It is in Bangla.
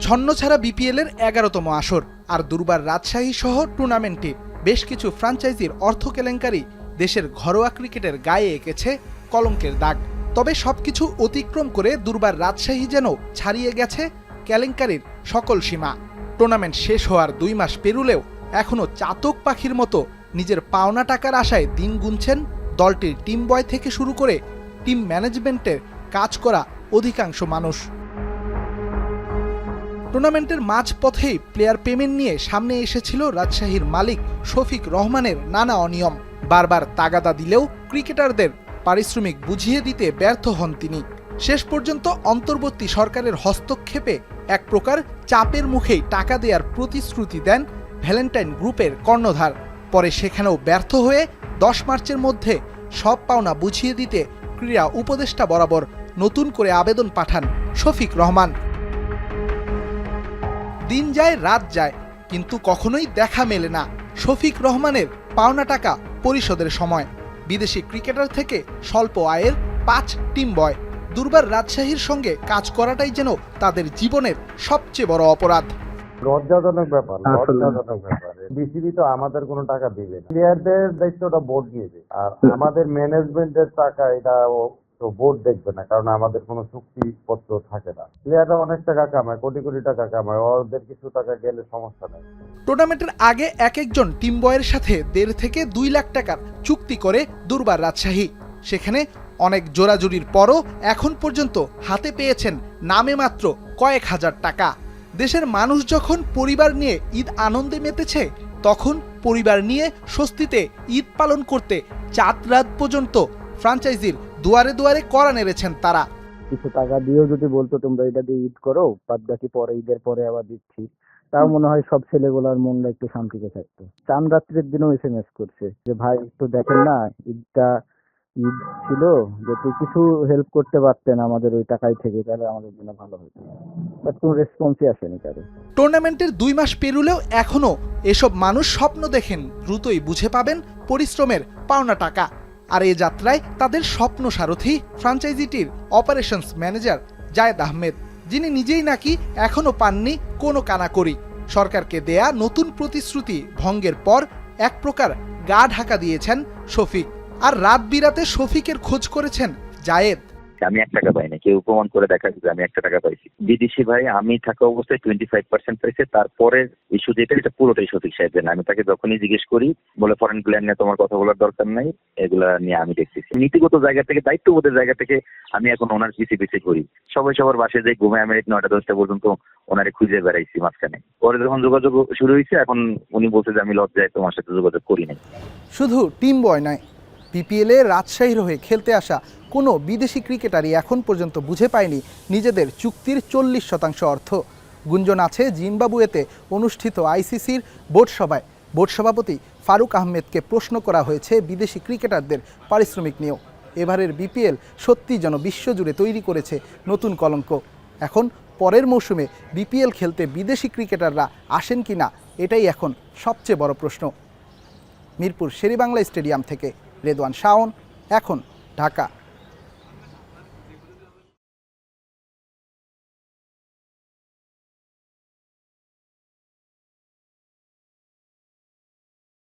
ছন্নছাড়া বিপিএলের ১১তম আসর আর দুর্বার রাজশাহী সহ টুর্নামেন্টে বেশ কিছু ফ্র্যাঞ্চাইজির অর্থ কেলেঙ্কারি দেশের ঘরোয়া ক্রিকেটের গায়ে এঁকেছে কলঙ্কের দাগ। তবে সবকিছু অতিক্রম করে দুর্বার রাজশাহী যেন ছাড়িয়ে গেছে কেলেঙ্কারির সকল সীমা। টুর্নামেন্ট শেষ হওয়ার ২ মাস পেরুলেও এখনও চাতক পাখির মতো নিজের পাওনা টাকার আশায় দিন গুনছেন দলটির টিম বয় থেকে শুরু করে টিম ম্যানেজমেন্টের কাজ করা অধিকাংশ মানুষ। টুর্নামেন্টের মাঝপথেই প্লেয়ার পেমেন্ট নিয়ে সামনে এসেছিল রাজশাহীর মালিক শফিক রহমানের নানা অনিয়ম। বারবার তাগাদা দিলেও ক্রিকেটারদের পারিশ্রমিক বুঝিয়ে দিতে ব্যর্থ হন তিনি। শেষ পর্যন্ত অন্তর্বর্তী সরকারের হস্তক্ষেপে এক প্রকার চাপের মুখেই টাকা দেওয়ার প্রতিশ্রুতি দেন ভ্যালেন্টাইন গ্রুপের কর্ণধার। পরে সেখানেও ব্যর্থ হয়ে ১০ মার্চের মধ্যে সব পাওনা বুঝিয়ে দিতে ক্রীড়া উপদেষ্টা বরাবর নতুন করে আবেদন পাঠান শফিক রহমান। দিন যায় রাত যায়, কিন্তু কখনোই দেখা মেলে না শফিক রহমানের পাওনা টাকা পরিশোধের সময়। বিদেশি ক্রিকেটার থেকে স্বল্প আয়ের ৫ টিম বয় দুর্বার রাজশাহীর সঙ্গে কাজ করাটাই যেন তাদের জীবনের সবচেয়ে বড় অপরাধ। লজ্জাজনক ব্যাপার। বিসিবি তো আমাদের কোনো টাকা দিবে না, প্লেয়ারদের দায়িত্বটা বোর্ড নিয়েছে, আর আমাদের ম্যানেজমেন্টের টাকা এটা তো বোর্ড দেখবে না, কারণ আমাদের কোনো চুক্তিপত্র থাকে না। প্লেয়াররা অনেক টাকা কামায়, কোটি কোটি টাকা কামায়, ওদের কিছু টাকা গেলে সমস্যা নেই। টুর্নামেন্টের আগে এক একজন টিম বয়ের সাথে ১.৫ থেকে ২ লাখ টাকার চুক্তি করে দুর্বার রাজশাহী। সেখানে অনেক জোরাজুরির পরও এখন পর্যন্ত হাতে পেয়েছেন নামে মাত্র কয়েক হাজার টাকা। দেশের মানুষ যখন পরিবার নিয়ে ঈদ আনন্দে মেতেছে, তখন পরিবার নিয়ে স্বস্তিতে ঈদ পালন করতে চাঁদ রাত পর্যন্ত ফ্র্যাঞ্চাইজির দুয়ারে দুয়ারে কড়া নেড়েছেন তারা। কিছু টাকা দিয়েও যদি বলতো তোমরা এটা দিয়ে ঈদ করো, বাদ বাকি পরে ঈদের পরে আবার দিচ্ছি, তাও মনে হয় সব ছেলেগুলার মনটা একটু শান্তিতে থাকতো। চাঁদ রাত্রির দিনও SMS করছে যে ভাই একটু দেখেন না, ঈদ ছিল, যদি কিছু হেল্প করতে পারতেন আমাদের ওই টাকাই থেকে, তাহলে আমাদের জন্য ভালো হতো। বাট কোনো রেসপন্সই আসেনি কারো। টুর্নামেন্টের ২ মাস পেরুলেও এখনো এসব মানুষ স্বপ্ন দেখেন দ্রুতই বুঝে পাবেন পরিশ্রমের পাওনা টাকা। আর এই যাত্রায় তাদের স্বপ্ন সারথি ফ্র্যাঞ্চাইজিটির অপারেশনস ম্যানেজার জায়েদ আহমেদ, যিনি নিজেই নাকি এখনো পাননি কোনো কানাকড়ি। সরকারকে দেয়া নতুন প্রতিশ্রুতি ভঙ্গের পর এক প্রকার গা ঢাকা দিয়েছেন শফিক। আর রাত বিরাতে শফিকের খোঁজ করেছেন জায়েদ। আমি ১ টাকা পাইনি, কেউ প্রমাণ করে দেখা যে আমি ১ টাকা পাইছি। বিদেশি ভাই আমি থাকা অবস্থায় 25% পাইছে। তারপরে ইস্যু যেটা, এটা পুরোটাই শফিক সাহেবের। আমি তাকে যখনই জিজ্ঞেস করি, বলে ফরেন প্ল্যান নিয়ে তোমার কথা বলার দরকার নাই, এগুলা নিয়ে আমি দেখতেছি। নীতিগত জায়গা থেকে, দায়িত্ববোধের জায়গা থেকে আমি এখন ওনার পিছিয়ে করি। সবাই সবার বাসায় যাই, ঘুমে আমি ৯টা ১০টা পর্যন্ত ওনারে খুঁজে বেড়াইছি মাঝখানে। পরে যখন যোগাযোগ শুরু হয়েছে, এখন উনি বলছে যে আমি লজ্জায় তোমার সাথে যোগাযোগ করি নাই। শুধু টিম বয় নয়, বিপিএলে রাজশাহীর হয়ে খেলতে আসা কোনো বিদেশি ক্রিকেটারই এখন পর্যন্ত বুঝে পায়নি নিজেদের চুক্তির ৪০% অর্থ। গুঞ্জন আছে জিম্বাবুয়েতে অনুষ্ঠিত আইসিসির বোর্ড সভায় বোর্ড সভাপতি ফারুক আহমেদকে প্রশ্ন করা হয়েছে বিদেশি ক্রিকেটারদের পারিশ্রমিক নিয়েও। এবারের বিপিএল সত্যি যেন বিশ্বজুড়ে তৈরি করেছে নতুন কলঙ্ক। এখন পরের মৌসুমে বিপিএল খেলতে বিদেশি ক্রিকেটাররা আসেন কি না, এটাই এখন সবচেয়ে বড় প্রশ্ন। মিরপুর শেরেবাংলা স্টেডিয়াম থেকে রেদওয়ান শাওন, এখন ঢাকা।